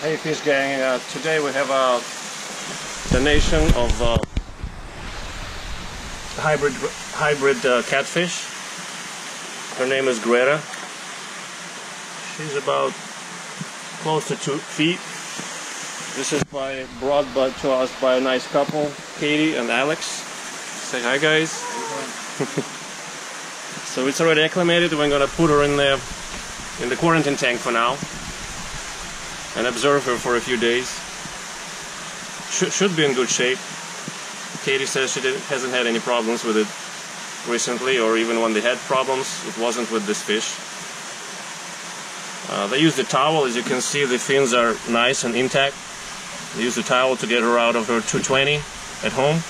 Hey Fish Gang, today we have a donation of hybrid catfish. Her name is Greta. She's about close to 2 feet. This is brought to us by a nice couple, Katie and Alex. Say hi, guys. So it's already acclimated. We're gonna put her in the quarantine tank for now and observe her for a few days. Should be in good shape. Katie says she hasn't had any problems with it recently, or even when they had problems, it wasn't with this fish. They used the towel. As you can see, the fins are nice and intact. They used the towel to get her out of her 220 at home.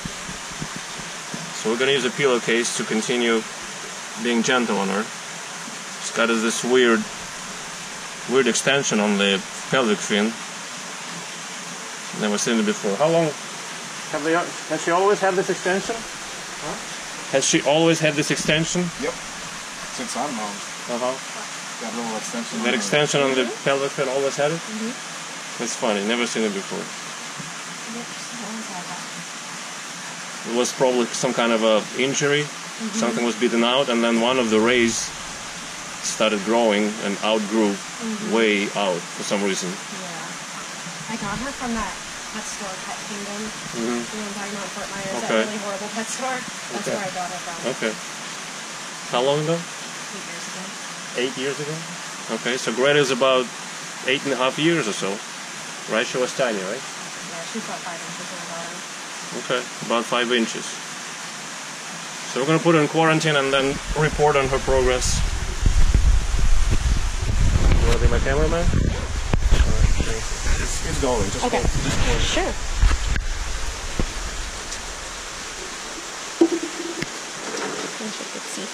So we're going to use a pillowcase to continue being gentle on her. She's got this weird extension on the pelvic fin. Never seen it before. How long has she always had this extension? Huh? Has she always had this extension? Yep. Since I'm known. That little extension. That extension on the pelvic fin always had it? Mm-hmm. That's funny. Never seen it before. Yep, she's always had that. It was probably some kind of a injury. Mm-hmm. Something was beaten out, and then one of the rays started growing and outgrew way out for some reason. Yeah. I got her from that pet store, Pet Kingdom. You know what I'm talking about, Fort Myers, Okay. that really horrible pet store. That's where I got her from. Okay. How long ago? 8 years ago. 8 years ago? Okay, so Greta is about 8.5 years or so. Right? She was tiny, right? Yeah, she's about 5 inches in the bottom. Okay, about 5 inches. So we're going to put her in quarantine and then report on her progress. You want to be my cameraman? Alright, it's going. Just Okay. hold. Sure. I wish I could see.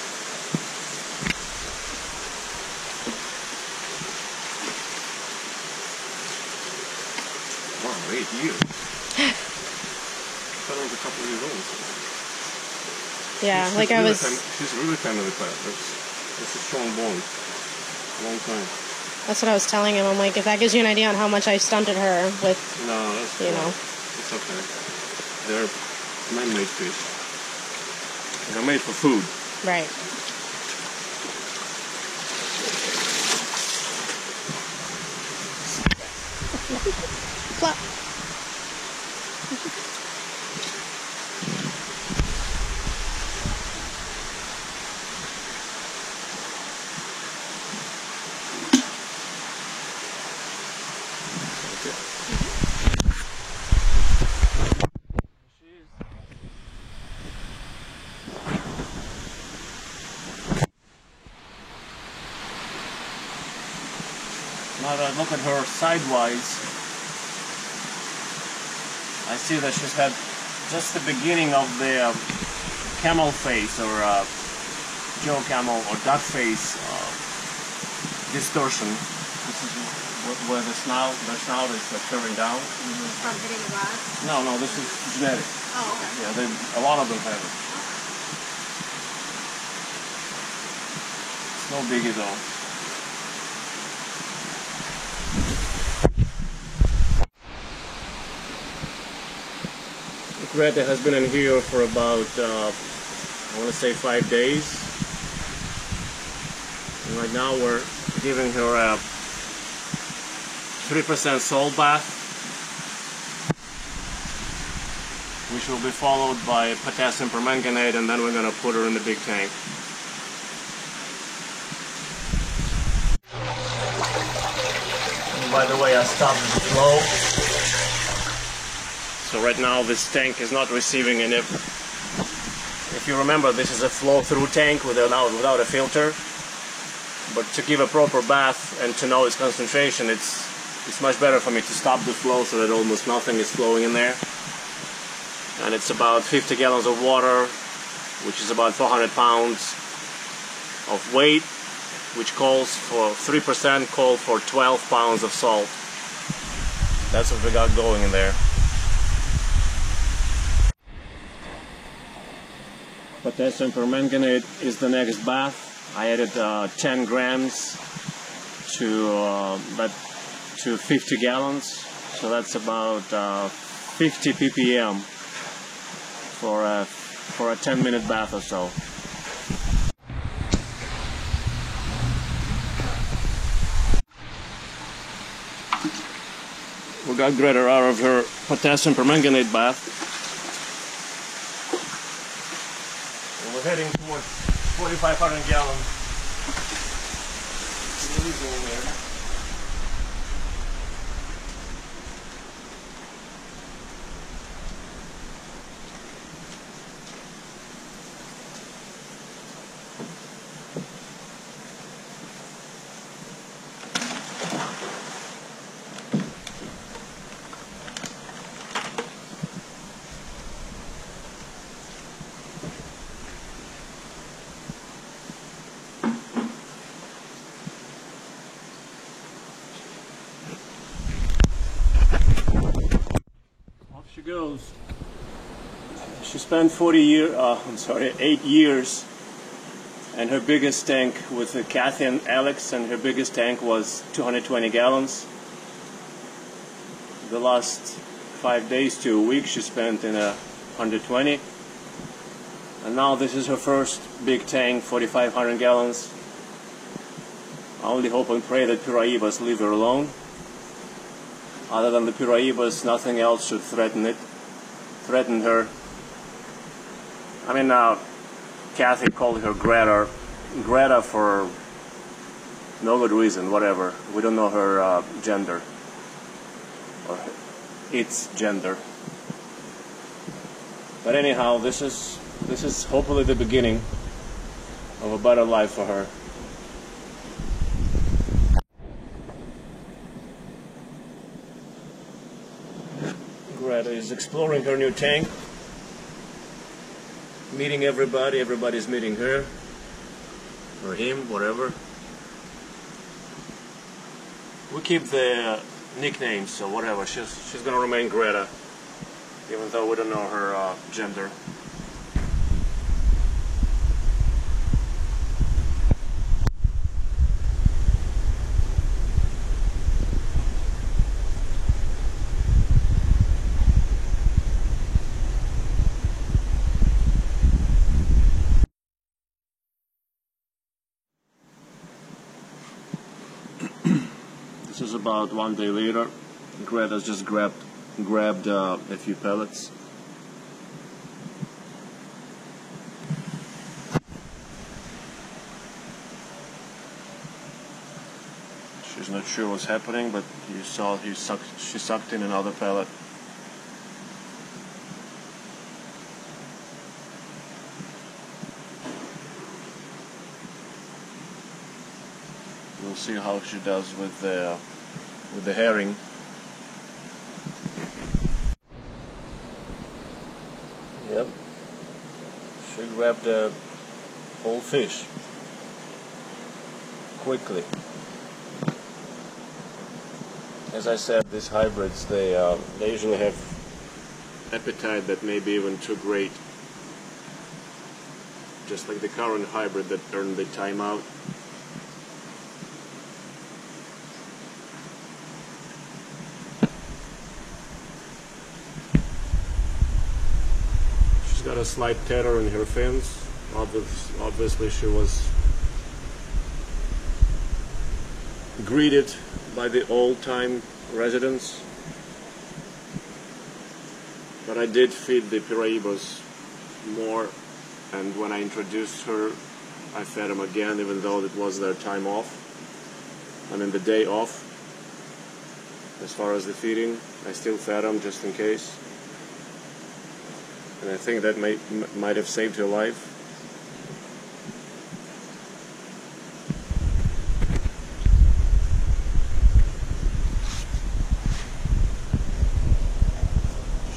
Wow, 8 years. I thought I was a couple of years old. Yeah, She's like I really was... She's really family pet. That's a strong bond. Long time. That's what I was telling him. I'm like, if that gives you an idea on how much I stunted her with, No, that's you know. It's okay. They're man-made fish. They're made for food. Right. Flop. Now that I look at her sidewise, I see that she's had just the beginning of the camel face, or Joe camel or duck face distortion. This is where the snout is curving down. From hitting the glass? No, this is genetic. Oh, okay. Yeah, a lot of them have it. It's no biggie though. Greta has been in here for about, I want to say 5 days. And right now we're giving her a 3% salt bath, which will be followed by potassium permanganate, and then we're going to put her in the big tank. And by the way, I stopped the flow. So right now this tank is not receiving any. If you remember, this is a flow-through tank without a filter. But to give a proper bath and to know its concentration, it's much better for me to stop the flow so that almost nothing is flowing in there. And it's about 50 gallons of water, which is about 400 pounds of weight, which calls for 3%, call for 12 pounds of salt. That's what we got going in there. Potassium permanganate is the next bath. I added 10 grams to to 50 gallons, so that's about 50 ppm for a 10-minute bath or so. We got Greta out of her potassium permanganate bath. And we're heading towards 4,500 gallons. There. She goes. She spent 8 years, and her biggest tank with Kathy and Alex, and her biggest tank was 220 gallons. The last 5 days to a week she spent in 120, and now this is her first big tank, 4,500 gallons. I only hope and pray that Piraeus leave her alone. Other than the Piraeus, nothing else should threaten her. I mean, Kathy called her Greta for no good reason, whatever. We don't know her gender, or its gender. But anyhow, this is hopefully the beginning of a better life for her. Greta is exploring her new tank, meeting everybody. Everybody's meeting her, or him, whatever. We keep the nicknames, so whatever. She's gonna remain Greta, even though we don't know her gender. This is about 1 day later. Greta's just grabbed a few pellets. She's not sure what's happening, but you saw she sucked in another pellet. We'll see how she does with the herring. Yep, she grabbed a whole fish quickly. As I said, these hybrids, they usually have appetite that may be even too great. Just like the current hybrid that earned the timeout. Got a slight tear in her fins. Obviously she was greeted by the old-time residents, but I did feed the Piraeus more, and when I introduced her I fed them again, even though it was their time off. I mean the day off. As far as the feeding, I still fed them just in case. And I think that might have saved her life.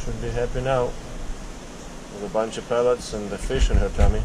Should be happy now with a bunch of pellets and the fish in her tummy.